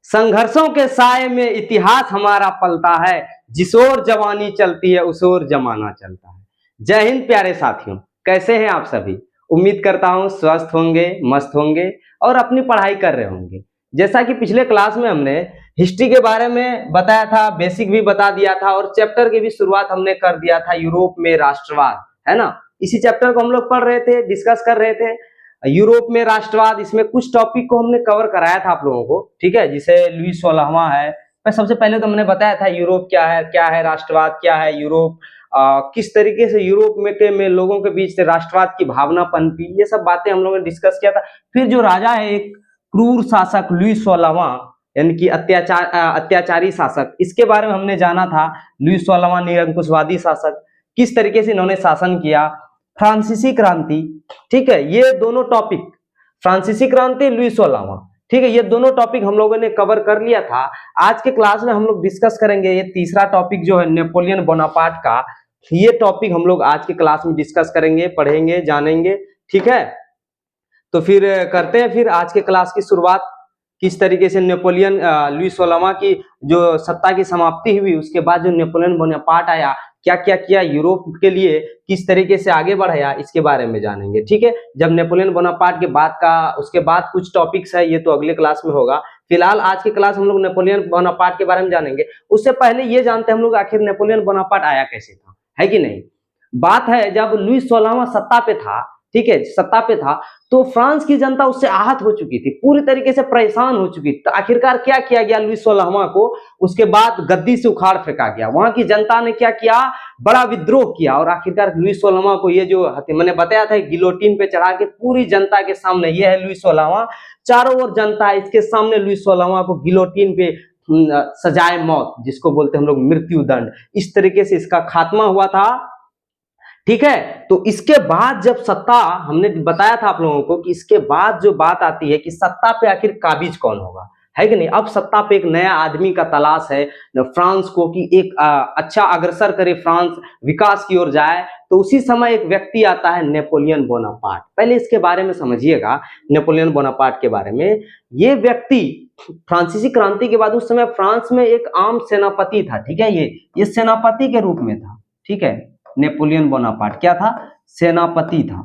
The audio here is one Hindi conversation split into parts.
संघर्षों के साए में इतिहास हमारा पलता है, जिस ओर जवानी चलती है उस ओर जमाना चलता है। जय हिंद प्यारे साथियों, कैसे हैं आप सभी? उम्मीद करता हूं स्वस्थ होंगे, मस्त होंगे और अपनी पढ़ाई कर रहे होंगे। जैसा कि पिछले क्लास में हमने हिस्ट्री के बारे में बताया था, बेसिक भी बता दिया था और चैप्टर की भी शुरुआत हमने कर दिया था, यूरोप में राष्ट्रवाद, है ना। इसी चैप्टर को हम लोग पढ़ रहे थे, डिस्कस कर रहे थे, यूरोप में राष्ट्रवाद। इसमें कुछ टॉपिक को हमने कवर कराया था आप लोगों को, ठीक है, जिसे लुई 16वां है। मैं सबसे पहले तो हमने बताया था यूरोप क्या है राष्ट्रवाद क्या है, यूरोप किस तरीके से यूरोप में लोगों के बीच से राष्ट्रवाद की भावना पनपी, ये सब बातें हम लोगों ने डिस्कस किया था। फिर जो राजा है एक क्रूर शासक लुई 16वां, यानी कि अत्याचारी शासक, इसके बारे में हमने जाना था। लुई 16वां निरंकुशवादी शासक, किस तरीके से इन्होंने शासन किया। फ्रांसीसी क्रांति, ठीक है, ये दोनों टॉपिक, फ्रांसीसी क्रांति, लुई 16वां, ठीक है, ये दोनों टॉपिक हम लोगों ने कवर कर लिया था। आज के क्लास में हम लोग डिस्कस करेंगे ये तीसरा टॉपिक जो है नेपोलियन बोनापार्ट का, ये टॉपिक हम लोग आज के क्लास में डिस्कस करेंगे, पढ़ेंगे, जानेंगे, ठीक है। तो फिर करते हैं फिर आज के क्लास की शुरुआत। किस तरीके से नेपोलियन लुई 16वां की जो सत्ता की समाप्ति हुई, उसके बाद जो नेपोलियन बोनापार्ट आया, क्या क्या किया यूरोप के लिए, किस तरीके से आगे बढ़ाया, इसके बारे में जानेंगे, ठीक है। जब नेपोलियन बोनापार्ट के बाद का, उसके बाद कुछ टॉपिक्स है, ये तो अगले क्लास में होगा। फिलहाल आज की क्लास हम लोग नेपोलियन बोनापार्ट के बारे में जानेंगे। उससे पहले ये जानते हैं हम लोग आखिर नेपोलियन बोनापार्ट आया कैसे था, है कि नहीं। बात है जब लुई 16वां सत्ता पे था, ठीक है, सत्ता पे था, तो फ्रांस की जनता उससे आहत हो चुकी थी, पूरी तरीके से परेशान हो चुकी थी। तो आखिरकार क्या किया गया लुई 16वां को, उसके बाद गद्दी से उखाड़ फेंका गया। वहां की जनता ने क्या किया, बड़ा विद्रोह किया और आखिरकार लुई 16वां को ये जो मैंने बताया था गिलोटिन पे चढ़ा के पूरी जनता के सामने, ये है लुई 16वां, चारों ओर जनता है, इसके सामने लुई 16वां को गिलोटिन पे सजाए मौत, जिसको बोलते हैं हम लोग मृत्यु दंड, इस तरीके से इसका खात्मा हुआ था, ठीक है। तो इसके बाद जब सत्ता, हमने बताया था आप लोगों को कि इसके बाद जो बात आती है कि सत्ता पे आखिर काबिज कौन होगा, है कि नहीं। अब सत्ता पे एक नया आदमी का तलाश है फ्रांस को, कि एक अच्छा अग्रसर करे, फ्रांस विकास की ओर जाए। तो उसी समय एक व्यक्ति आता है, नेपोलियन बोनापार्ट। पहले इसके बारे में समझिएगा, नेपोलियन बोनापार्ट के बारे में। ये व्यक्ति फ्रांसीसी क्रांति के बाद, उस समय फ्रांस में एक आम सेनापति था, ठीक है, ये सेनापति के रूप में था, ठीक है। नेपोलियन बोनापार्ट क्या था, सेनापति था,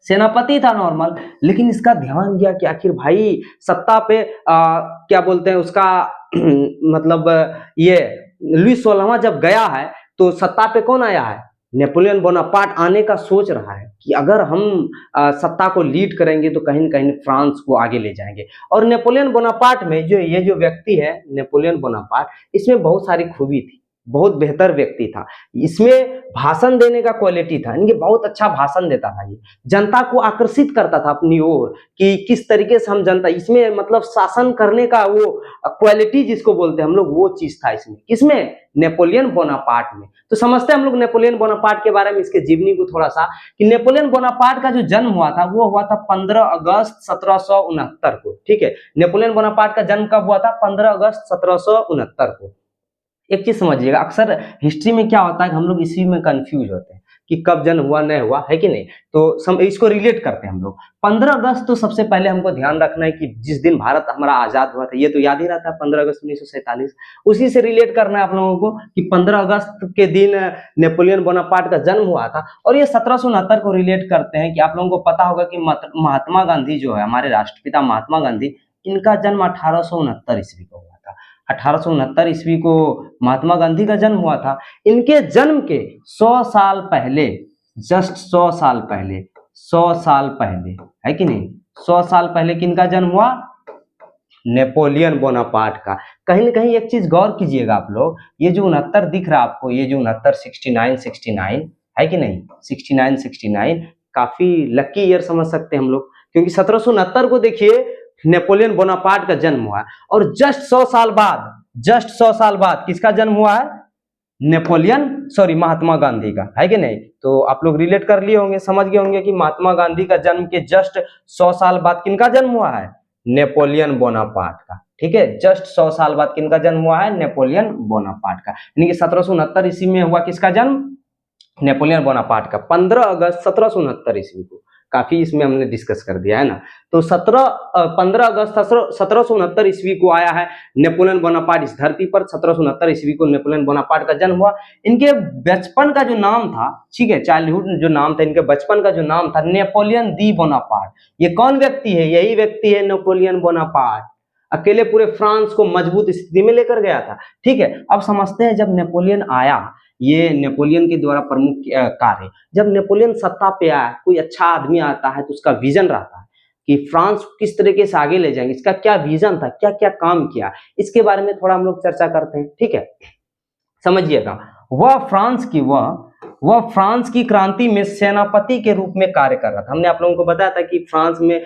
सेनापति था नॉर्मल। लेकिन इसका ध्यान गया कि आखिर भाई सत्ता पे क्या बोलते हैं उसका मतलब ये लुई 16वां जब गया है तो सत्ता पे कौन आया है, नेपोलियन बोनापार्ट आने का सोच रहा है कि अगर हम सत्ता को लीड करेंगे तो कहीं न कहीं फ्रांस को आगे ले जाएंगे। और नेपोलियन बोनापार्ट में जो ये जो व्यक्ति है नेपोलियन बोनापार्ट, इसमें बहुत सारी खूबी थी, बहुत बेहतर व्यक्ति था। इसमें भाषण देने का क्वालिटी था, इनके बहुत अच्छा भाषण देता था, ये जनता को आकर्षित करता था अपनी ओर कि किस तरीके से हम जनता, इसमें मतलब शासन करने का वो क्वालिटी जिसको बोलते हैं हम लोग, वो चीज था इसमें, किसमें, नेपोलियन बोनापार्ट में। तो समझते हैं हम लोग नेपोलियन बोनापार्ट के बारे में, इसके जीवनी को थोड़ा सा, कि नेपोलियन बोनापार्ट का जो जन्म हुआ था वो हुआ था 15 अगस्त 1769 को, ठीक है। नेपोलियन बोनापार्ट का जन्म कब हुआ था, 15 अगस्त 1769 को। एक चीज समझिएगा, अक्सर हिस्ट्री में क्या होता है कि हम लोग इसी में कंफ्यूज होते हैं कि कब जन्म हुआ नहीं हुआ, है कि नहीं। तो इसको रिलेट करते हैं हम लोग। 15 अगस्त तो सबसे पहले हमको ध्यान रखना है कि जिस दिन भारत हमारा आजाद हुआ था, ये तो याद ही रहता है, 15 अगस्त 1947, उसी से रिलेट करना है आप लोगों को कि 15 अगस्त के दिन नेपोलियन बोनापार्ट का जन्म हुआ था। और ये 1769 को रिलेट करते हैं कि आप लोगों को पता होगा कि महात्मा गांधी जो है, हमारे राष्ट्रपिता महात्मा गांधी, इनका जन्म 1869 ईस्वी को हुआ था। 1869 ईस्वी को महात्मा गांधी का जन्म हुआ था। इनके जन्म के 100 साल पहले, जस्ट 100 साल पहले, 100 साल पहले, है कि नहीं, 100 साल पहले किनका जन्म हुआ, नेपोलियन बोनापार्ट का। कहीं ना कहीं एक चीज गौर कीजिएगा आप लोग, ये जो 69 दिख रहा है आपको, ये जो 69, 69 है कि नहीं, 69 काफी लकी ईयर समझ सकते हैं हम लोग, क्योंकि 1769 को देखिए नेपोलियन बोनापार्ट का जन्म हुआ है। और जस्ट 100 साल बाद, जस्ट 100 साल बाद किसका जन्म हुआ है, महात्मा गांधी का, है कि नहीं। तो आप लोग रिलेट कर लिए होंगे, समझ गए होंगे कि महात्मा गांधी का जन्म के जस्ट 100 साल बाद किनका जन्म हुआ है, नेपोलियन बोनापार्ट का, ठीक है। जस्ट 100 साल बाद किनका जन्म हुआ है, नेपोलियन बोनापार्ट का। यानी कि 1769 ईस्वी में हुआ किसका जन्म, नेपोलियन बोनापार्ट का, 15 अगस्त 1769 ईस्वी को। काफी इसमें हमने डिस्कस कर दिया है ना। तो 15 अगस्त 1769 ईस्वी को आया है नेपोलियन बोनापार्ट इस धरती पर। 1769 ईस्वी को नेपोलियन बोनापार्ट का जन्म हुआ। इनके बचपन का जो नाम था, ठीक है, चाइल्डहुड जो नाम था, इनके बचपन का जो नाम था नेपोलियन दी बोनापार्ट। ये कौन व्यक्ति है? यही व्यक्ति है नेपोलियन बोनापार्ट। अकेले पूरे फ्रांस को मजबूत स्थिति में लेकर गया था। ठीक है, अब समझते हैं जब नेपोलियन आया, ये नेपोलियन के द्वारा प्रमुख कार्य, जब नेपोलियन सत्ता पे आया, कोई अच्छा आदमी आता है तो उसका विजन रहता है कि फ्रांस को किस तरीके से आगे ले जाएंगे, इसका क्या विजन था, क्या क्या काम किया, इसके बारे में थोड़ा हम लोग चर्चा करते हैं। ठीक है, समझिएगा। वह फ्रांस की क्रांति में सेनापति के रूप में कार्य कर रहा था। हमने आप लोगों को बताया था कि फ्रांस में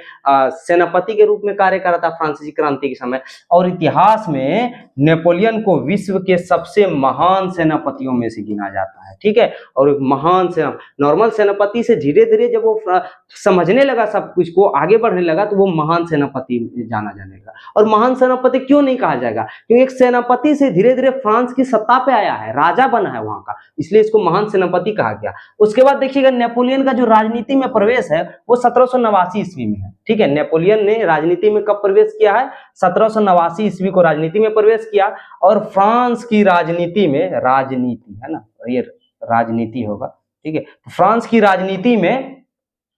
सेनापति के रूप में कार्य कर रहा था फ्रांसीसी क्रांति के समय। और इतिहास में नेपोलियन को विश्व के सबसे महान सेनापतियों में से गिना जाता है। ठीक है, और एक महान सेना, नॉर्मल सेनापति से धीरे धीरे जब वो समझने लगा सब कुछ को, आगे बढ़ने लगा, तो वो महान सेनापति जाना जाने लगा। और महान सेनापति क्यों नहीं कहा जाएगा? क्योंकि एक सेनापति से धीरे धीरे फ्रांस की सत्ता पे आया है, राजा बना है वहां का, इसलिए इसको महान सेनापति कहा गया। उसके बाद देखिएगा नेपोलियन का जो राजनीति में प्रवेश है वो 1789 ईस्वी में है। ठीक है, नेपोलियन ने राजनीति में कब प्रवेश किया है? 1789 ईस्वी को राजनीति में प्रवेश किया। और फ्रांस की राजनीति में, राजनीति है ना, ये राजनीति होगा। ठीक है, तो फ्रांस की राजनीति में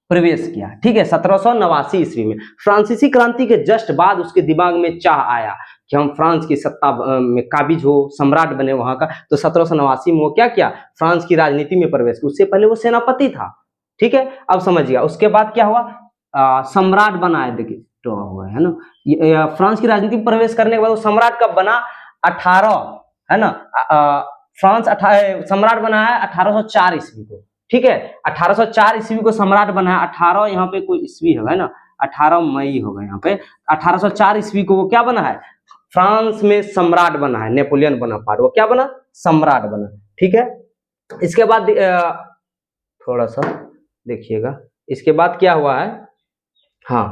प्रवेश किया। ठीक है, 1789 ईस्वी में। फ्रांसीसी क्रांति के जस्ट बाद उसके दिमाग में चाह आया कि हम फ्रांस की सत्ता में काबिज हो, सम्राट बने वहां का। तो 1789 में वो क्या किया? फ्रांस की राजनीति में प्रवेश किया। उससे पहले वो सेनापति था। ठीक है, अब समझिएगा उसके बाद क्या हुआ? सम्राट बना है, देखिए तो हुआ है ना, फ्रांस की राजनीति में प्रवेश करने के बाद वो सम्राट कब बना? 18 है ना, फ्रांस सम्राट बना है 1804 ईस्वी को। ठीक है, 1804 ईस्वी को सम्राट बना है। 18 यहाँ पे कोई ईस्वी है ना, 18 मई होगा यहाँ पे। 1804 ईस्वी को वो क्या बना है? फ्रांस में सम्राट बना है नेपोलियन बोनापार्ट। वो क्या बना? सम्राट बना। ठीक है, इसके बाद थोड़ा सा देखिएगा, इसके बाद क्या हुआ है? हाँ,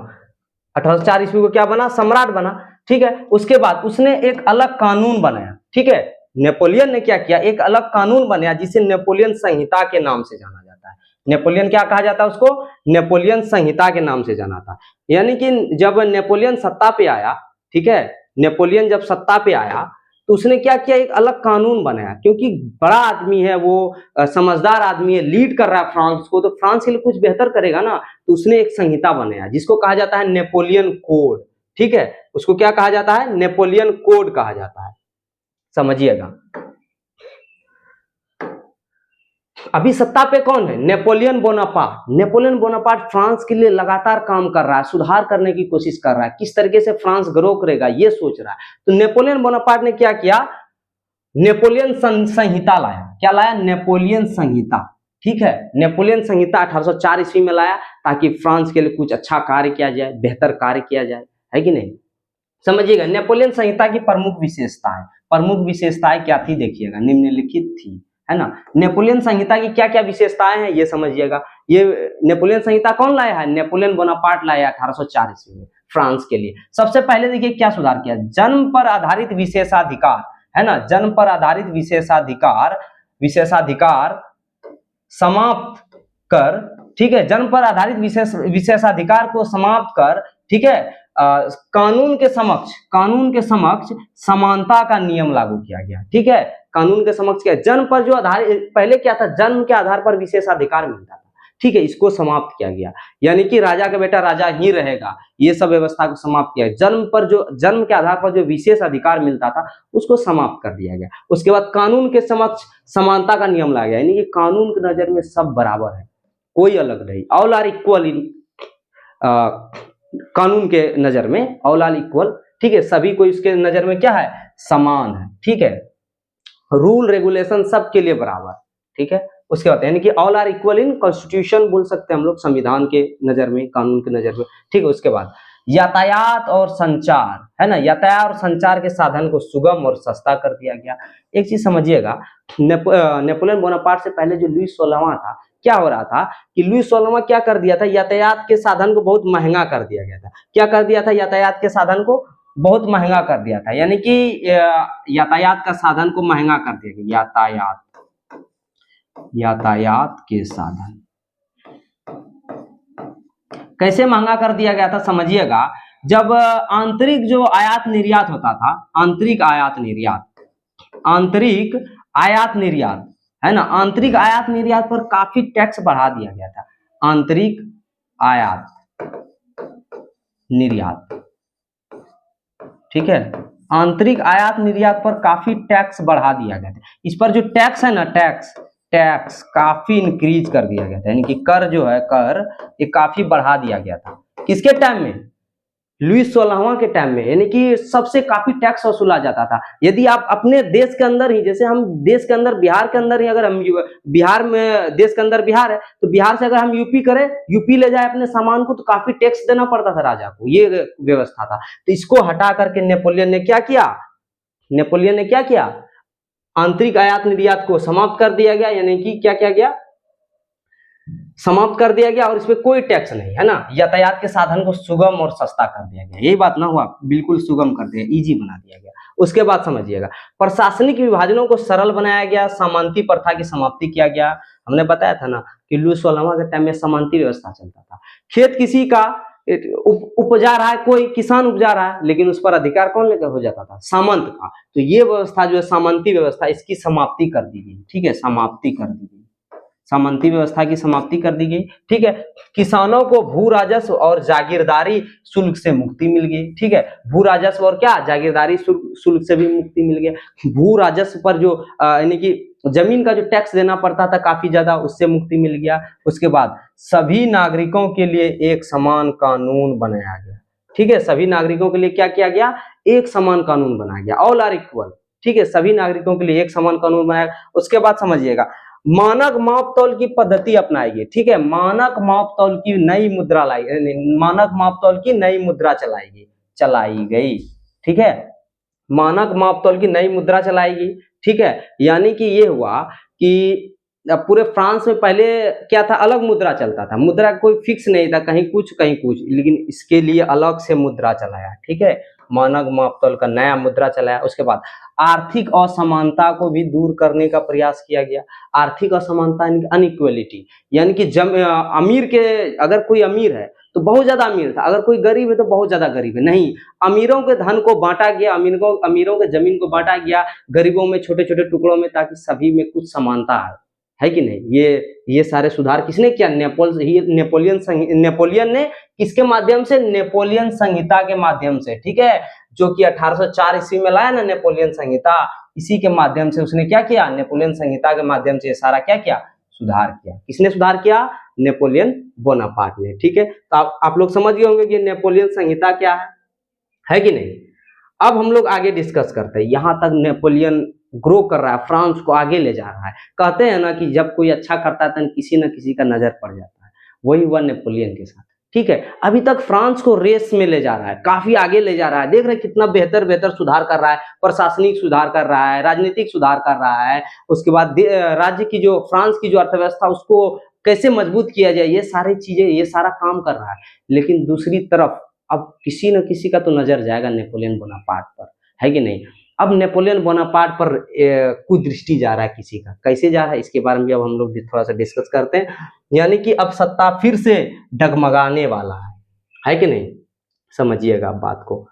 1804 ईस्वी को क्या बना? सम्राट बना। ठीक है, उसके बाद उसने एक अलग कानून बनाया। ठीक है, नेपोलियन ने क्या किया? एक अलग कानून बनाया जिसे नेपोलियन संहिता के नाम से जाना जाता है। नेपोलियन क्या कहा जाता है उसको? नेपोलियन संहिता के नाम से जाना था। यानी कि जब नेपोलियन सत्ता पे आया, ठीक है, नेपोलियन जब सत्ता पे आया तो उसने क्या किया? एक अलग कानून बनाया, क्योंकि बड़ा आदमी है वो, समझदार आदमी है, लीड कर रहा है फ्रांस को, तो फ्रांस के लिए कुछ बेहतर करेगा ना। तो उसने एक संहिता बनाया जिसको कहा जाता है नेपोलियन कोड। ठीक है, उसको क्या कहा जाता है? नेपोलियन कोड कहा जाता है। समझिएगा, अभी सत्ता पे कौन है? Napoleon Bonaparte. Napoleon Bonaparte France के लिए लगातार काम कर रहा है, सुधार करने की कोशिश कर रहा है, किस तरीके से फ्रांस ग्रो करेगा ये सोच रहा है। तो नेपोलियन बोनापार्ट ने क्या किया? नेपोलियन संहिता लाया। क्या लाया? नेपोलियन संहिता। ठीक है, नेपोलियन संहिता 1804 ईस्वी में लाया ताकि फ्रांस के लिए कुछ अच्छा कार्य किया जाए, बेहतर कार्य किया जाए, है कि नहीं? समझिएगा, नेपोलियन संहिता की प्रमुख विशेषताएं क्या थी? देखिएगा, निम्नलिखित थी, है ना। नेपोलियन संहिता की क्या क्या विशेषताएं हैं ये समझिएगा। ये नेपोलियन संहिता कौन लाया है? नेपोलियन बोनापार्ट लाया 1804 ईस्वी में फ्रांस के लिए। सबसे पहले देखिए क्या सुधार किया? जन्म पर आधारित विशेषाधिकार, है ना, जन्म पर आधारित विशेषाधिकार समाप्त कर। ठीक है, जन्म पर आधारित विशेषाधिकार को समाप्त कर, ठीक है, कानून के समक्ष समानता का नियम लागू किया गया। ठीक है, कानून के समक्ष क्या? जन्म पर जो आधारित, पहले क्या था? जन्म के आधार पर विशेषाधिकार मिलता था। ठीक है, इसको समाप्त किया गया, यानी कि राजा का बेटा राजा ही रहेगा, ये सब व्यवस्था को समाप्त किया। जन्म के आधार पर जो विशेष अधिकार मिलता था उसको समाप्त कर दिया गया। उसके बाद कानून के समक्ष समानता का नियम लाया गया, यानी कि कानून की नजर में सब बराबर है, कोई अलग नहीं। ऑल आर इक्वल इन, कानून के नजर में ऑल आर इक्वल। ठीक है, सभी को इसके नजर में क्या है? समान है। ठीक है, रूल रेगुलेशन सबके लिए बराबर। ठीक है, उसके बाद यानी कि all are equal in constitution बोल सकते हैं हम लोग, संविधान के नजर में, कानून के नजर में। ठीक है, उसके बाद यातायात और संचार, है ना, यातायात और संचार के साधन को सुगम और सस्ता कर दिया गया। एक चीज समझिएगा, नेपोलियन बोनापार्ट से पहले जो लुईस 16वां था, क्या हो रहा था कि लुईस 16वां क्या कर दिया था? यातायात के साधन को बहुत महंगा कर दिया गया था। क्या कर दिया था? यातायात के साधन को बहुत महंगा कर दिया था, यानी कि यातायात का साधन को महंगा कर दिया गया। यातायात के साधन कैसे महंगा कर दिया गया था समझिएगा। जब आंतरिक जो आयात निर्यात होता था, आंतरिक आयात निर्यात, आंतरिक आयात निर्यात, है ना, आंतरिक आयात निर्यात पर काफी टैक्स बढ़ा दिया गया था। आंतरिक आयात निर्यात, ठीक है, आंतरिक आयात निर्यात पर काफी टैक्स बढ़ा दिया गया था। इस पर जो टैक्स है ना, टैक्स टैक्स काफी इंक्रीज कर दिया गया था, यानी कि कर जो है, कर ये काफी बढ़ा दिया गया था। किसके टाइम में? लुईस 16वां के टाइम में, यानी कि सबसे काफी टैक्स वसूला जाता था। यदि आप अपने देश के अंदर ही, जैसे हम देश के अंदर बिहार के अंदर ही, अगर हम बिहार में, देश के अंदर बिहार है, तो बिहार से अगर हम यूपी करें, यूपी ले जाए अपने सामान को, तो काफी टैक्स देना पड़ता था राजा को, ये व्यवस्था था। तो इसको हटा करके नेपोलियन ने क्या किया? नेपोलियन ने क्या किया? आंतरिक आयात निर्यात को समाप्त कर दिया गया, यानी कि क्या किया गया? समाप्त कर दिया गया, और इसमें कोई टैक्स नहीं, है ना। यातायात के साधन को सुगम और सस्ता कर दिया गया, यही बात ना हुआ, बिल्कुल सुगम कर दिया, इजी बना दिया गया। उसके बाद समझिएगा, प्रशासनिक विभाजनों को सरल बनाया गया, सामंती प्रथा की समाप्ति किया गया। हमने बताया था ना कि लुईस 16वां के टाइम में सामंती व्यवस्था चलता था। खेत किसी का उपजा रहा है, कोई किसान उपजा रहा है, लेकिन उस पर अधिकार कौन लेकर हो जाता था? सामंत का। तो ये व्यवस्था जो है सामंती व्यवस्था, इसकी समाप्ति कर दी गई, ठीक है, समाप्ति कर दी गई, सामंती व्यवस्था की समाप्ति कर दी गई, ठीक है। किसानों को भू राजस्व और जागीरदारी शुल्क से मुक्ति मिल गई, ठीक है, भू राजस्व और क्या, जागीरदारी शुल्क से भी मुक्ति मिल गई। भू राजस्व पर जो यानी कि जमीन का जो टैक्स देना पड़ता था काफी ज्यादा, उससे मुक्ति मिल गया। उसके बाद सभी नागरिकों के लिए एक समान कानून बनाया गया, ठीक है, सभी नागरिकों के लिए क्या किया गया? एक समान कानून बनाया गया, ऑल आर इक्वल, ठीक है, सभी नागरिकों के लिए एक समान कानून बनाया। उसके बाद समझिएगा, मानक माप तौल की पद्धति अपनाई गई, ठीक है, मानक माप तौल की नई मुद्रा लाई, मानक माप तौल की नई मुद्रा चलाई गई, ठीक है, मानक माप तौल की नई मुद्रा चलाई गई, ठीक है। यानी कि ये हुआ कि पूरे फ्रांस में पहले क्या था, अलग मुद्रा चलता था, मुद्रा कोई फिक्स नहीं था, कहीं कुछ कहीं कुछ, लेकिन इसके लिए अलग से मुद्रा चलाया, ठीक है, मानक माप तौल का नया मुद्रा चलाया। उसके बाद आर्थिक असमानता को भी दूर करने का प्रयास किया गया। आर्थिक असमानता अनइक्वलिटी, यानी कि अमीर के, अगर कोई अमीर है तो बहुत ज्यादा अमीर था, अगर कोई गरीब है तो बहुत ज्यादा गरीब है, नहीं, अमीरों के धन को बांटा गया, अमीरों के जमीन को बांटा गया, गरीबों में छोटे छोटे टुकड़ों में, ताकि सभी में कुछ समानता है कि नहीं। ये सारे सुधार किसने किया? नेपोलियन ने किसके माध्यम से? नेपोलियन संहिता के माध्यम से, ठीक है, जो कि 1804 ईस्वी में लाया ना नेपोलियन संहिता, इसी के माध्यम से उसने क्या किया? नेपोलियन संहिता के माध्यम से सारा क्या किया? सुधार किया। किसने सुधार किया? नेपोलियन बोनापार्ट ने, ठीक है। तो आप लोग समझ गए होंगे कि नेपोलियन संहिता क्या है कि नहीं। अब हम लोग आगे डिस्कस करते हैं। यहां तक नेपोलियन ग्रो कर रहा है, फ्रांस को आगे ले जा रहा है। कहते हैं ना कि जब कोई अच्छा करता है तो किसी न किसी का नजर पड़ जाता है, वही हुआ नेपोलियन के साथ, ठीक है। अभी तक फ्रांस को रेस में ले जा रहा है, काफी आगे ले जा रहा है। देख रहे हैं कितना बेहतर सुधार कर रहा है, प्रशासनिक सुधार कर रहा है, राजनीतिक सुधार कर रहा है। उसके बाद राज्य की जो, फ्रांस की जो अर्थव्यवस्था, उसको कैसे मजबूत किया जाए, ये सारी चीजें, ये सारा काम कर रहा है। लेकिन दूसरी तरफ अब किसी न किसी का तो नजर जाएगा नेपोलियन बोनापार्ट पर, है कि नहीं। अब नेपोलियन बोनापार्ट पर कुदृष्टि जा रहा है किसी का, कैसे जा रहा है इसके बारे में अब हम लोग थोड़ा सा डिस्कस करते हैं। यानी कि अब सत्ता फिर से डगमगाने वाला है कि नहीं। समझिएगा बात को।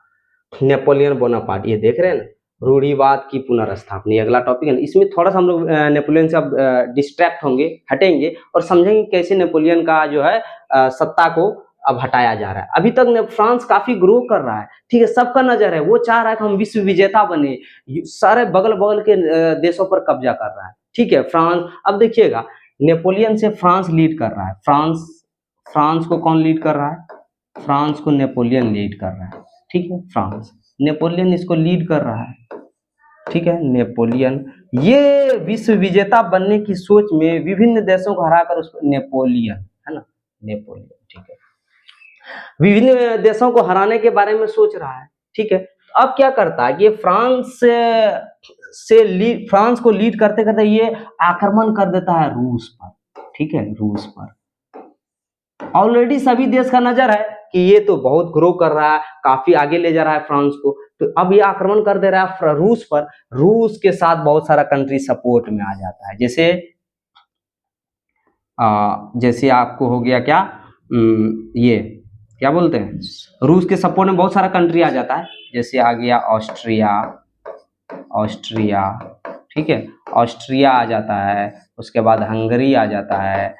नेपोलियन बोनापार्ट, ये देख रहे हैं ना, रूढ़िवाद की पुनर्स्थापना, ये अगला टॉपिक है। इसमें थोड़ा सा हम लोग नेपोलियन से अब डिस्ट्रैक्ट होंगे, हटेंगे और समझेंगे कैसे नेपोलियन का जो है सत्ता को अब हटाया जा रहा है। अभी तक फ्रांस काफी ग्रो कर रहा है, ठीक है, सबका नजर है, वो चाह रहा है कि हम विश्व विजेता बने, सारे बगल बगल के देशों पर कब्जा कर रहा है, ठीक है, फ्रांस। अब देखिएगा, नेपोलियन से फ्रांस लीड कर रहा है, फ्रांस को कौन लीड कर रहा है? फ्रांस को नेपोलियन लीड कर रहा है, ठीक है, फ्रांस, नेपोलियन इसको लीड कर रहा है, ठीक है, नेपोलियन। ये विश्व विजेता बनने की सोच में विभिन्न देशों को हराकर उसको, नेपोलियन, है ना, नेपोलियन, ठीक है, विभिन्न देशों को हराने के बारे में सोच रहा है, ठीक है। अब क्या करता है, ये फ्रांस को लीड करते करते ये आक्रमण कर देता है रूस पर, ठीक है, रूस पर। ऑलरेडी सभी देश का नजर है कि ये तो बहुत ग्रो कर रहा है, काफी आगे ले जा रहा है फ्रांस को, तो अब ये आक्रमण कर दे रहा है रूस पर। रूस के साथ बहुत सारा कंट्री सपोर्ट में आ जाता है, जैसे आपको हो गया क्या, ये क्या बोलते हैं, रूस के सपोर्ट में बहुत सारा कंट्री आ जाता है, जैसे आ गया ऑस्ट्रिया, ऑस्ट्रिया, ठीक है, ऑस्ट्रिया आ जाता है, उसके बाद हंगरी आ जाता है,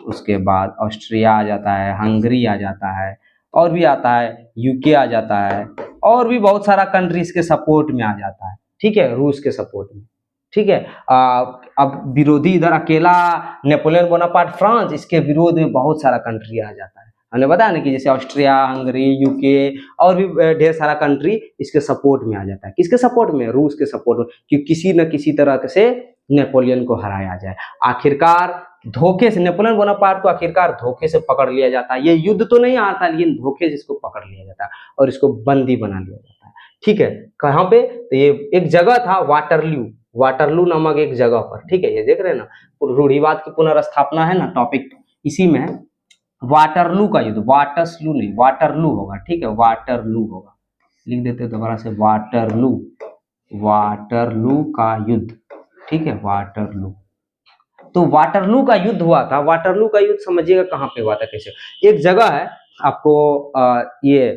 उसके बाद ऑस्ट्रिया आ जाता है, हंगरी आ जाता है, और भी आता है, यूके आ जाता है, और भी बहुत सारा कंट्री इसके सपोर्ट में आ जाता है, ठीक है, रूस के सपोर्ट में, ठीक है। अब विरोधी इधर अकेला नेपोलियन बोनापार्ट फ्रांस, इसके विरोध में बहुत सारा कंट्री आ जाता है। हमने बताया ना कि जैसे ऑस्ट्रिया, हंगरी, यूके और भी ढेर सारा कंट्री इसके सपोर्ट में आ जाता है। किसके सपोर्ट में? रूस के सपोर्ट में, कि किसी न किसी तरह से नेपोलियन को हराया जाए। आखिरकार धोखे से नेपोलियन बोनापार्ट को आखिरकार धोखे से पकड़ लिया जाता है। ये युद्ध तो नहीं हारता, लेकिन धोखे से इसको पकड़ लिया जाता है और इसको बंदी बना लिया जाता है, ठीक है। कहाँ पे? तो ये एक जगह था वाटरलू, वाटरलू नामक एक जगह पर, ठीक है। ये देख रहे हैं ना, रूढ़िवाद की पुनर्स्थापना है ना टॉपिक, इसी में है। वाटरलू का युद्ध, वाटरलू नहीं, वाटरलू होगा, ठीक है, वाटरलू होगा, लिख देते दोबारा से, वाटरलू, वाटरलू का युद्ध, ठीक है, वाटरलू। तो वाटरलू का युद्ध हुआ था। वाटरलू का युद्ध समझिएगा कहाँ पे हुआ था, कैसे? एक जगह है आपको, ये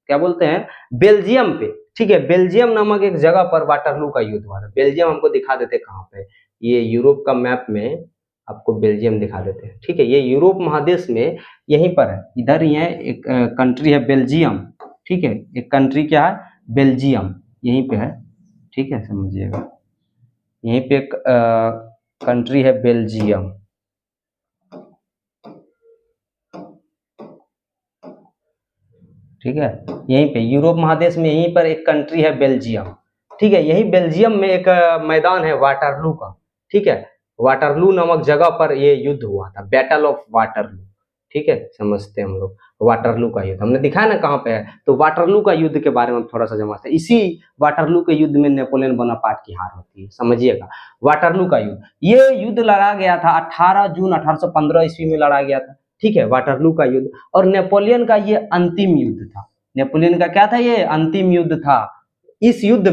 क्या बोलते हैं, बेल्जियम पे, ठीक है, बेल्जियम नामक एक जगह पर वाटरलू का युद्ध हुआ था। बेल्जियम हमको दिखा देते कहाँ पे, ये यूरोप का मैप में आपको बेल्जियम दिखा देते हैं, ठीक है। ये यूरोप महादेश में यहीं पर है, इधर ही है, एक कंट्री है बेल्जियम, ठीक है, एक कंट्री क्या है, बेल्जियम, यहीं पे है, ठीक है, समझिएगा। यहीं पे एक कंट्री है बेल्जियम, ठीक है, यहीं पे यूरोप महादेश में यहीं पर एक कंट्री है बेल्जियम, ठीक है। यही बेल्जियम में एक मैदान है वाटरलू का, ठीक है। वाटरलू नामक जगह पर ये युद्ध हुआ था, बैटल ऑफ वाटरलू, ठीक है, समझते हैं हम लोग। वाटरलू का युद्ध हमने दिखाया ना कहाँ पे है, तो वाटरलू का युद्ध के बारे में थोड़ा सा समझते हैं। इसी वाटरलू के युद्ध में नेपोलियन बोनापार्ट की हार होती है, समझिएगा। वाटरलू का युद्ध, ये युद्ध लड़ा गया था 18 जून 1815 ईस्वी में लड़ा गया था, ठीक है, वाटरलू का युद्ध। और नेपोलियन का ये अंतिम युद्ध था। नेपोलियन का क्या था? ये अंतिम युद्ध था। इस युद्ध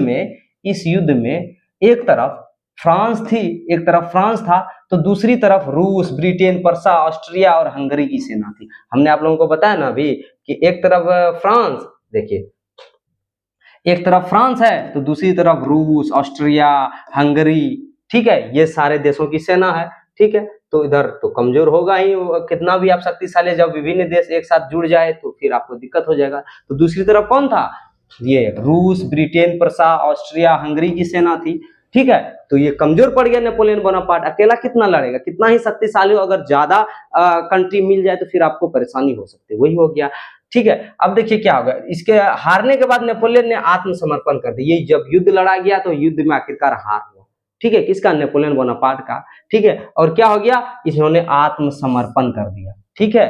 में एक तरफ फ्रांस थी, एक तरफ फ्रांस था, तो दूसरी तरफ रूस, ब्रिटेन, पर्सा, ऑस्ट्रिया और हंगरी की सेना थी। हमने आप लोगों को बताया ना अभी कि एक तरफ फ्रांस, देखिए, एक तरफ फ्रांस है तो दूसरी तरफ रूस, ऑस्ट्रिया, हंगरी, ठीक है, ये सारे देशों की सेना है, ठीक है। तो इधर तो कमजोर होगा ही, कितना भी आप शक्तिशाली, जब विभिन्न देश एक साथ जुड़ जाए तो फिर आपको दिक्कत हो जाएगा। तो दूसरी तरफ कौन था? ये रूस, ब्रिटेन, पर्सा, ऑस्ट्रिया, हंगरी की सेना थी, ठीक है। तो ये कमजोर पड़ गया नेपोलियन बोनापार्ट, अकेला कितना लड़ेगा, कितना ही शक्तिशाली हो, अगर ज्यादा कंट्री मिल जाए तो फिर आपको परेशानी हो सकती है, वही हो गया, ठीक है। अब देखिए क्या होगा, इसके हारने के बाद नेपोलियन ने आत्मसमर्पण कर दिया। ये जब युद्ध लड़ा गया तो युद्ध में आखिरकार हार हुआ, ठीक है, किसका? नेपोलियन बोनापार्ट का, ठीक है। और क्या हो गया, इन्होंने आत्मसमर्पण कर दिया, ठीक है।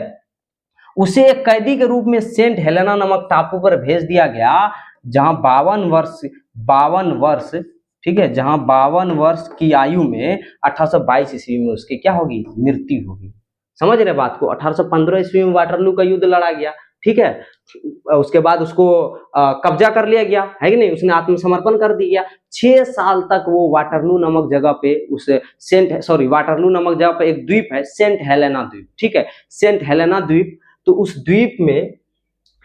उसे एक कैदी के रूप में सेंट हेलेना नामक टापू पर भेज दिया गया, जहां 52 वर्ष, ठीक है, जहां 52 वर्ष की आयु में 1822 ईस्वी में उसकी क्या होगी? मृत्यु होगी। समझ रहे बात को? 1815 ईस्वी में वाटरलू का युद्ध लड़ा गया, ठीक है। उसके बाद उसको कब्जा कर लिया गया, है कि नहीं, उसने आत्मसमर्पण कर दिया। 6 साल तक वो वाटरलू नामक जगह पे, उस वाटरलू नामक जगह पे एक द्वीप है, सेंट हेलेना द्वीप, ठीक है, सेंट हेलेना द्वीप। तो उस द्वीप में,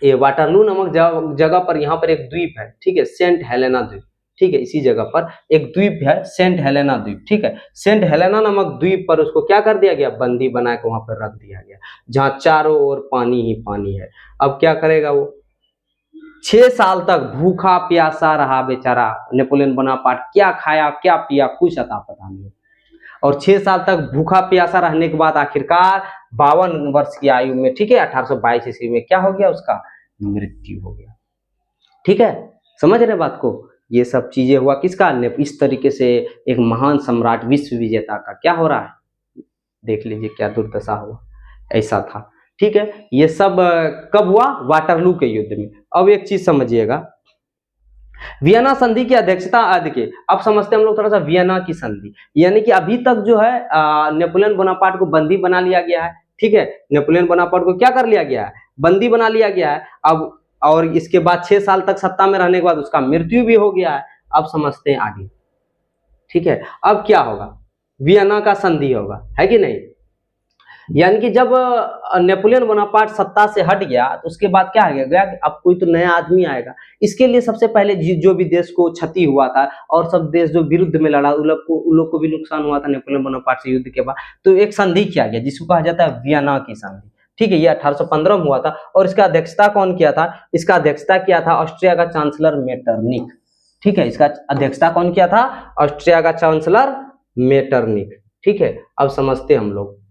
ये वाटरलू नामक जगह पर, यहाँ पर एक द्वीप है, ठीक है, सेंट हेलेना द्वीप, ठीक है, इसी जगह पर एक द्वीप है, सेंट हेलेना द्वीप, ठीक है। सेंट हेलेना नामक द्वीप पर उसको क्या कर दिया गया? बंदी बना के वहां पर रख दिया गया, जहां चारों ओर पानी ही पानी है। अब क्या करेगा वो? 6 साल तक भूखा प्यासा रहा बेचारा नेपोलियन बोनापार्ट, क्या खाया क्या पिया कुछ अता पता नहीं। और 6 साल तक भूखा प्यासा रहने के बाद आखिरकार 52 वर्ष की आयु में, ठीक है, 1822 ईस्वी में क्या हो गया? उसका मृत्यु हो गया, ठीक है। समझ रहे बात को? ये सब चीजें हुआ किसका? इस तरीके से एक महान सम्राट, विश्व विजेता का क्या हो रहा है, देख लीजिए क्या दुर्दशा हुआ, ऐसा था, ठीक है। ये सब कब हुआ? वाटरलू के युद्ध में। अब एक चीज समझिएगा, वियना संधि की अध्यक्षता, देखिए अब समझते हैं हम लोग थोड़ा सा वियना की संधि, यानी कि अभी तक जो है नेपोलियन बोनापार्ट को बंदी बना लिया गया है, ठीक है। नेपोलियन बोनापार्ट को क्या कर लिया गया है? बंदी बना लिया गया है। अब और इसके बाद 6 साल तक सत्ता में रहने के बाद उसका मृत्यु भी हो गया है। अब समझते हैं आगे, ठीक है। अब क्या होगा? वियना का संधि होगा, है कि नहीं? यानी कि जब नेपोलियन बोनापार्ट सत्ता से हट गया तो उसके बाद क्या हो गया कि अब कोई तो नया आदमी आएगा। इसके लिए सबसे पहले जो भी देश को क्षति हुआ था और सब देश जो विरुद्ध में लड़ा उन लोग को भी नुकसान हुआ था नेपोलियन बोनापार्ट से युद्ध के बाद। तो एक संधि किया गया जिसको कहा जाता है वियना की संधि। ठीक है, ये 1815 में हुआ था और इसका अध्यक्षता कौन किया था? इसका अध्यक्षता किया था ऑस्ट्रिया का चांसलर मेटरनिक। ठीक है, इसका अध्यक्षता कौन किया था? ऑस्ट्रिया का चांसलर मेटरनिक। ठीक है, अब समझते हैं हम लोग।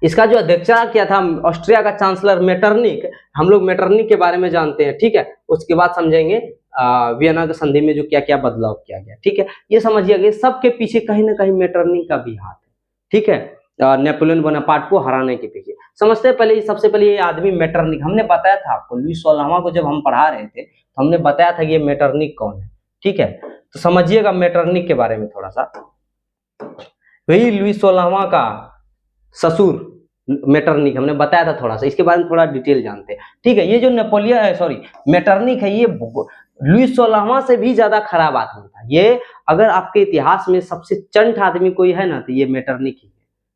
इसका जो अध्यक्षता किया था ऑस्ट्रिया का चांसलर मेटरनिक। हम लोग मेटरनिक के बारे में जानते हैं। ठीक है, उसके बाद समझेंगे वियना की संधि में जो क्या क्या बदलाव किया गया। ठीक है, ये समझिए सबके पीछे कहीं ना कहीं मेटरनिक का भी हाथ है। ठीक है, नेपोलियन बोनापार्ट को हराने के पीछे समझते हैं। पहले सबसे पहले ये आदमी मेटरनिक, हमने बताया था आपको लुई 16वां को जब हम पढ़ा रहे थे तो हमने बताया था कि ये मेटरनिक कौन है। ठीक है, तो समझिएगा मेटरनिक के बारे में थोड़ा सा। वही लुई 16वां का ससुर मेटरनिक हमने बताया था थोड़ा सा, इसके बारे में थोड़ा डिटेल जानते हैं। ठीक है, ये जो मेटरनिक है ये लुई 16वां से भी ज्यादा खराब आदमी था। ये अगर आपके इतिहास में सबसे चंट आदमी कोई है ना तो ये मेटरनिक ही है।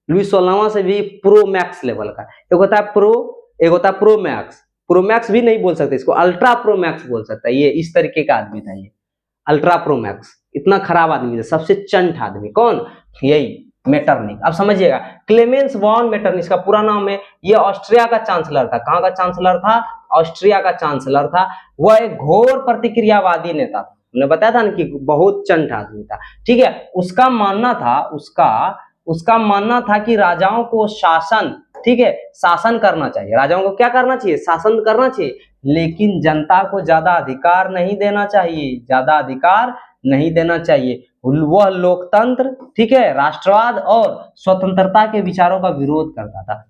लुई 16वां से भी प्रो मैक्स लेवल का। एक होता है प्रो, एक होता है प्रो मैक्स। प्रो मैक्स भी नहीं बोल सकते इसको, अल्ट्रा प्रो मैक्स बोल सकता है। ये इस तरीके का आदमी था ये अल्ट्रा प्रो मैक्स। इतना खराब आदमी था, सबसे चंट आदमी। कौन? यही मेटरनिक। अब समझिएगा क्लेमेंस वॉन मेटरनिक इसका पूरा नाम है। ये ऑस्ट्रिया का चांसलर था। कहां का चांसलर था? ऑस्ट्रिया का चांसलर था। वह एक घोर प्रतिक्रियावादी नेता था। हमने बताया था ना कि बहुत चंट आदमी था। ठीक है, उसका मानना था कि राजाओं को शासन, ठीक है, शासन करना चाहिए। राजाओं को क्या करना चाहिए? शासन करना चाहिए, लेकिन जनता को ज्यादा अधिकार नहीं देना चाहिए। ज्यादा अधिकार नहीं देना चाहिए। वह लोकतंत्र, ठीक है, राष्ट्रवाद और स्वतंत्रता के विचारों का विरोध करता था।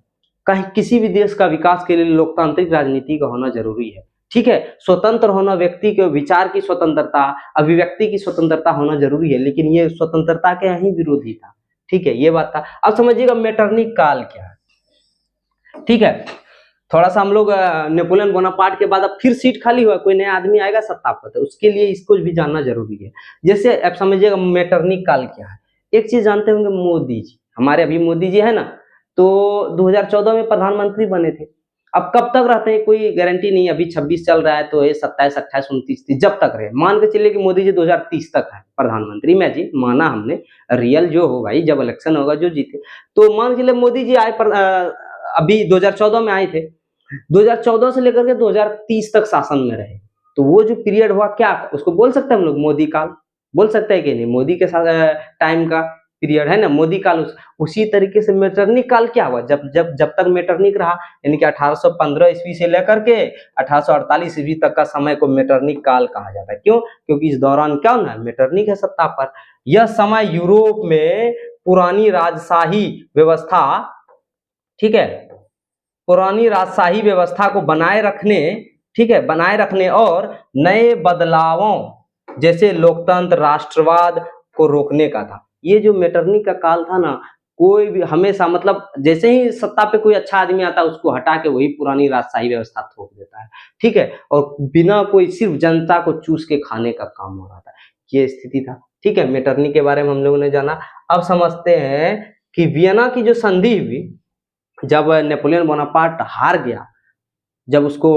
कहीं किसी भी देश का विकास के लिए लोकतांत्रिक राजनीति का होना जरूरी है। ठीक है, स्वतंत्र होना, व्यक्ति के विचार की स्वतंत्रता, अभिव्यक्ति की स्वतंत्रता होना जरूरी है, लेकिन ये स्वतंत्रता के ही विरोधी था। ठीक है, ये बात था। अब समझिएगा मेटरनिक काल क्या है। ठीक है, थोड़ा सा हम लोग नेपोलियन बोनापार्ट के बाद अब फिर सीट खाली हुआ, कोई नया आदमी आएगा सत्ता पर, तो उसके लिए इसको भी जानना जरूरी है। जैसे अब समझिएगा मेटरनिक काल क्या है। एक चीज जानते होंगे, मोदी जी, हमारे अभी मोदी जी है ना, तो 2014 में प्रधानमंत्री बने थे। अब कब तक रहते हैं कोई गारंटी नहीं। अभी 26 चल रहा है तो ये 27, 28, 29, 30 जब तक रहे। मान के चलिए कि मोदी जी 2030 तक है प्रधानमंत्री। मैं जी माना हमने, रियल जो हो भाई, जब इलेक्शन होगा जो जीते, तो मान के चलिए मोदी जी आए अभी 2014 में आए थे। 2014 से लेकर के 2030 तक शासन में रहे। तो वो जो पीरियड हुआ क्या उसको बोल सकते हैं हम लोग? मोदी काल बोल सकते हैं कि नहीं? मोदी के साथ टाइम का पीरियड है ना मोदी काल। उसी तरीके से मेटरनिक काल क्या हुआ? जब तक मेटरनिक रहा, यानी कि 1815 ईस्वी से लेकर के 1848 ईस्वी तक का समय को मेटरनिक काल कहा जाता है। क्यों? क्योंकि इस दौरान क्या होना है? मेटरनिक है सत्ता पर। यह समय यूरोप में पुरानी राजशाही व्यवस्था, ठीक है, पुरानी राजशाही व्यवस्था को बनाए रखने, ठीक है, बनाए रखने और नए बदलावों जैसे लोकतंत्र, राष्ट्रवाद को रोकने का था। ये जो मेटरनिक का काल था ना, कोई भी हमेशा मतलब जैसे ही सत्ता पे कोई अच्छा आदमी आता है उसको हटा के वही पुरानी राजशाही व्यवस्था थोप देता है। ठीक है, और बिना कोई, सिर्फ जनता को चूस के खाने का काम हो रहा था। ये स्थिति था। ठीक है, मेटरनिक के बारे में हम लोगों ने जाना। अब समझते हैं कि वियना की जो संधि हुई, जब नेपोलियन बोनापार्ट हार गया, जब उसको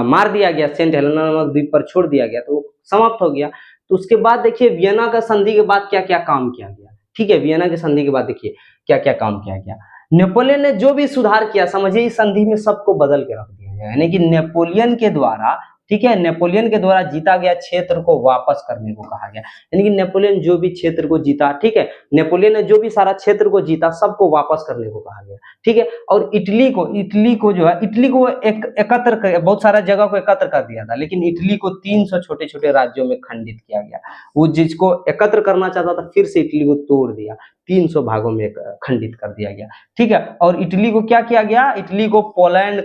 मार दिया गया, सेंट हेलेना नामक द्वीप पर छोड़ दिया गया, तो वो समाप्त हो गया। तो उसके बाद देखिए वियना का संधि के बाद क्या क्या काम किया गया। ठीक है, वियना की संधि के बाद देखिए क्या क्या काम किया गया। नेपोलियन ने जो भी सुधार किया, समझिए इस संधि में सबको बदल के रख दिया गया। यानी कि नेपोलियन के द्वारा, ठीक है, नेपोलियन के द्वारा जीता गया क्षेत्र को वापस करने को कहा गया। यानी कि नेपोलियन जो भी क्षेत्र को जीता, ठीक है, नेपोलियन ने जो भी सारा क्षेत्र को जीता, सबको वापस करने को कहा गया। ठीक है, और इटली को जो है, इटली को एकत्र कर, बहुत सारा जगह को एकत्र कर दिया था, लेकिन इटली को 300 छोटे छोटे राज्यों में खंडित किया गया। वो जिसको एकत्र करना चाहता था, फिर से इटली को तोड़ दिया, 300 भागों में खंडित कर दिया गया। ठीक है, और इटली को क्या किया गया? इटली को पोलैंड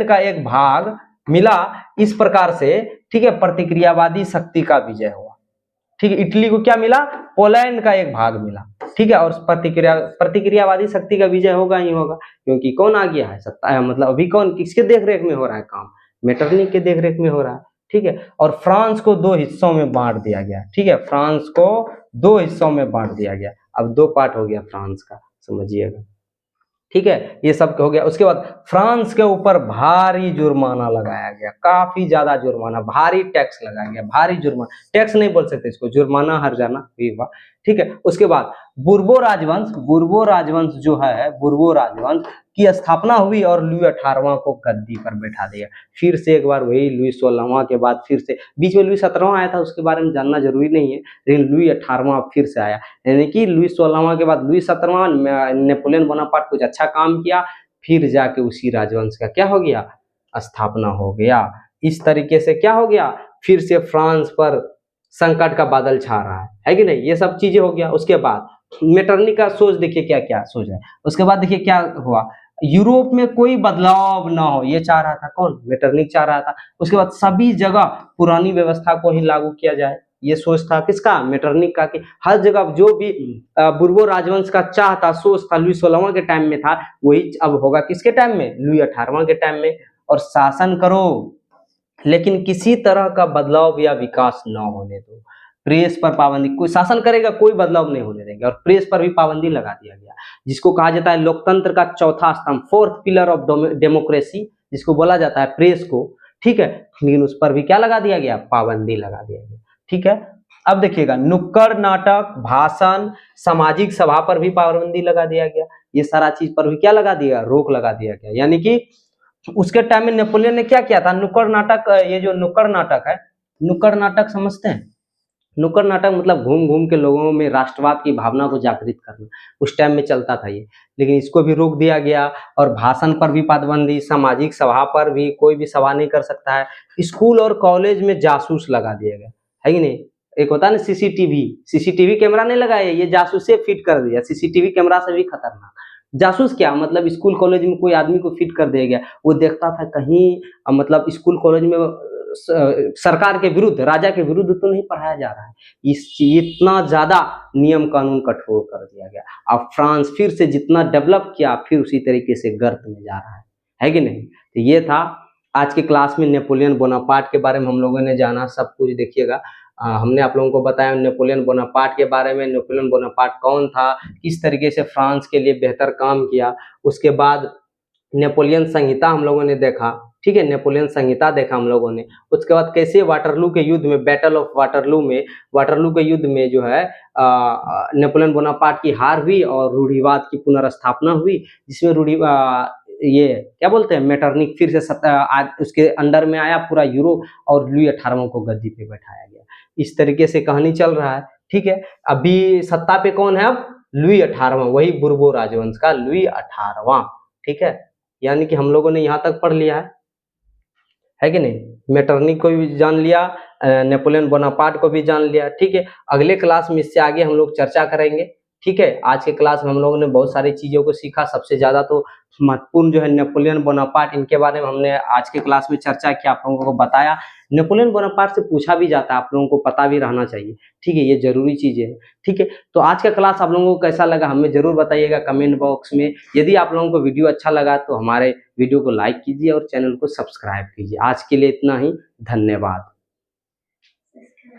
का एक भाग मिला। इस प्रकार से, ठीक है, प्रतिक्रियावादी शक्ति का विजय हुआ। ठीक है, इटली को क्या मिला? पोलैंड का एक भाग मिला। ठीक है, और प्रतिक्रियावादी शक्ति का विजय होगा ही होगा, क्योंकि कौन आ गया है सत्ता है, मतलब अभी कौन, किसके देखरेख में हो रहा है काम? मेटरनिक के देखरेख में हो रहा है। ठीक है, और फ्रांस को 2 हिस्सों में बांट दिया गया। ठीक है, फ्रांस को 2 हिस्सों में बांट दिया गया। अब 2 पार्ट हो गया फ्रांस का। समझिएगा। ठीक है, ये सब हो गया। उसके बाद फ्रांस के ऊपर भारी जुर्माना लगाया गया, काफी ज्यादा जुर्माना, भारी टैक्स लगाया गया, भारी जुर्माना, टैक्स नहीं बोल सकते इसको, जुर्माना, हर्जाना भी हुआ। ठीक है, उसके बाद बुर्बो राजवंश जो है, बुर्बो राजवंश की स्थापना हुई और लुई 18वां को गद्दी पर बैठा दिया। फिर से एक बार वही लुई 16वां के बाद फिर से बीच में लुई 17वां आया था, उसके बारे में जानना जरूरी नहीं है, लेकिन लुई 18वां फिर से आया। यानी कि लुई 16वां के बाद लुई 17वां, नेपोलियन बोनापार्ट कुछ अच्छा काम किया, फिर जाके उसी राजवंश का क्या हो गया, स्थापना हो गया। इस तरीके से क्या हो गया, फिर से फ्रांस पर संकट का बादल छा रहा है कि नहीं, ये सब चीजें हो गया। उसके बाद मेटरनी का सोच देखिए क्या क्या सोच है। उसके बाद देखिए क्या हुआ, यूरोप में कोई बदलाव ना हो, ये चाह रहा था कौन, मेटरनिक चाह रहा था। उसके बाद सभी जगह पुरानी व्यवस्था को ही लागू किया जाए, ये सोच था किसका, मेटरनिक का, कि हर जगह जो भी बुर्बो राजवंश का चाह था, सोच था, लुई 16वां के टाइम में था, वही अब होगा किसके टाइम में, लुई 18वां के टाइम में। और शासन करो लेकिन किसी तरह का बदलाव या विकास ना होने दो। प्रेस पर पाबंदी, कोई शासन करेगा कोई बदलाव नहीं होने देंगे, और प्रेस पर भी पाबंदी लगा दिया गया, जिसको कहा जाता है लोकतंत्र का चौथा स्तंभ, फोर्थ पिलर ऑफ डेमोक्रेसी, जिसको बोला जाता है प्रेस को। ठीक है, लेकिन उस पर भी क्या लगा दिया गया, पाबंदी लगा दिया गया। ठीक है, अब देखिएगा नुक्कड़ नाटक, भाषण, सामाजिक सभा पर भी पाबंदी लगा दिया गया, ये सारा चीज पर भी क्या लगा दिया, रोक लगा दिया गया। यानी कि उसके टाइम में नेपोलियन ने क्या किया था, नुक्कड़ नाटक, ये जो नुक्कड़ नाटक है, नुक्कड़ नाटक समझते हैं, नुक्कड़ नाटक मतलब घूम घूम के लोगों में राष्ट्रवाद की भावना को जागृत करना, उस टाइम में चलता था ये, लेकिन इसको भी रोक दिया गया। और भाषण पर भी पाबंदी, सामाजिक सभा पर भी, कोई भी सभा नहीं कर सकता है। स्कूल और कॉलेज में जासूस लगा दिया गया, है कि नहीं। एक होता है ना सीसीटीवी, सीसीटीवी कैमरा नहीं लगाया, ये जासूसे फिट कर दिया, सीसीटीवी कैमरा से भी खतरनाक। जासूस क्या मतलब, स्कूल कॉलेज में कोई आदमी को फिट कर दिया गया, वो देखता था कहीं मतलब स्कूल कॉलेज में सरकार के विरुद्ध, राजा के विरुद्ध तो नहीं पढ़ाया जा रहा है। इतना ज्यादा नियम कानून कठोर कर दिया गया। अब फ्रांस फिर से जितना डेवलप किया, फिर उसी तरीके से गर्त में जा रहा है कि नहीं। तो ये था आज की क्लास में नेपोलियन बोनापार्ट के बारे में हम लोगों ने जाना, सब कुछ देखिएगा। हमने आप लोगों को बताया नेपोलियन बोनापार्ट के बारे में, नेपोलियन बोनापार्ट कौन था, किस तरीके से फ्रांस के लिए बेहतर काम किया। उसके बाद नेपोलियन संहिता हम लोगों ने देखा, ठीक है, नेपोलियन संहिता देखा हम लोगों ने। उसके बाद कैसे वाटरलू के युद्ध में, बैटल ऑफ वाटरलू में, वाटरलू के युद्ध में जो है नेपोलियन बोनापार्ट की हार हुई और रूढ़िवाद की पुनर्स्थापना हुई, जिसमें ये क्या बोलते हैं, मेटरनिक फिर से उसके अंडर में आया पूरा यूरोप, और लुई 18वां को गद्दी पे बैठाया गया। इस तरीके से कहानी चल रहा है। ठीक है, अभी सत्ता पे कौन है, अब लुई 18वां, वही बुर्बो राजवंश का लुई 18वां। ठीक है, यानी कि हम लोगों ने यहाँ तक पढ़ लिया है कि नहीं, मेटरनिक को भी जान लिया, नेपोलियन बोनापार्ट को भी जान लिया। ठीक है, अगले क्लास में इससे आगे हम लोग चर्चा करेंगे। ठीक है, आज के क्लास में हम लोगों ने बहुत सारी चीज़ों को सीखा, सबसे ज़्यादा तो महत्वपूर्ण जो है नेपोलियन बोनापार्ट, इनके बारे में हमने आज के क्लास में चर्चा की, आप लोगों को बताया। नेपोलियन बोनापार्ट से पूछा भी जाता है, आप लोगों को पता भी रहना चाहिए। ठीक है, ये जरूरी चीज़ें हैं। ठीक है, तो आज का क्लास आप लोगों को कैसा लगा हमें जरूर बताइएगा कमेंट बॉक्स में। यदि आप लोगों को वीडियो अच्छा लगा तो हमारे वीडियो को लाइक कीजिए और चैनल को सब्सक्राइब कीजिए। आज के लिए इतना ही, धन्यवाद।